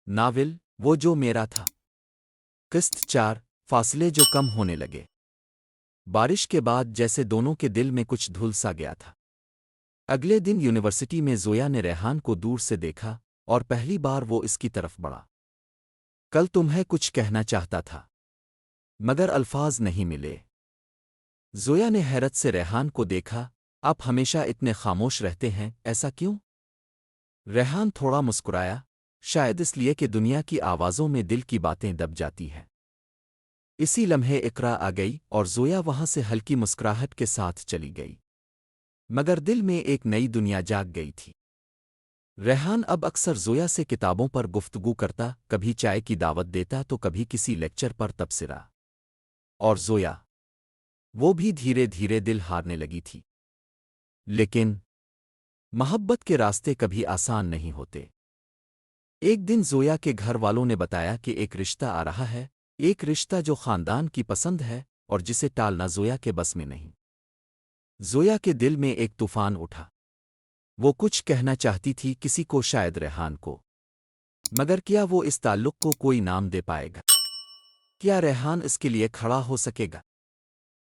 Novel وہ جو میرا تھا۔ قسط 4 فاصلے جو کم ہونے لگے۔ بارش کے بعد جیسے دونوں کے دل میں کچھ دھل سا گیا تھا۔ اگلے دن یونیورسٹی میں زویا نے ریحان کو دور سے دیکھا اور پہلی بار وہ اس کی طرف بڑھا۔ کل تمہیں کچھ کہنا چاہتا تھا مگر الفاظ نہیں ملے۔ زویا نے حیرت سے ریحان کو دیکھا، آپ ہمیشہ اتنے خاموش رہتے ہیں، ایسا کیوں؟ ریحان تھوڑا مسکرایا، شاید اس لیے کہ دنیا کی آوازوں میں دل کی باتیں دب جاتی ہیں۔ اسی لمحے اقرا آ گئی اور زویا وہاں سے ہلکی مسکراہٹ کے ساتھ چلی گئی، مگر دل میں ایک نئی دنیا جاگ گئی تھی۔ ریحان اب اکثر زویا سے کتابوں پر گفتگو کرتا، کبھی چائے کی دعوت دیتا تو کبھی کسی لیکچر پر تبصرہ۔ اور زویا، وہ بھی دھیرے دھیرے دل ہارنے لگی تھی۔ لیکن محبت کے راستے کبھی آسان نہیں ہوتے۔ ایک دن زویا کے گھر والوں نے بتایا کہ ایک رشتہ آ رہا ہے، ایک رشتہ جو خاندان کی پسند ہے اور جسے ٹالنا زویا کے بس میں نہیں۔ زویا کے دل میں ایک طوفان اٹھا۔ وہ کچھ کہنا چاہتی تھی، کسی کو، شاید ریحان کو، مگر کیا وہ اس تعلق کو کوئی نام دے پائے گا؟ کیا ریحان اس کے لیے کھڑا ہو سکے گا؟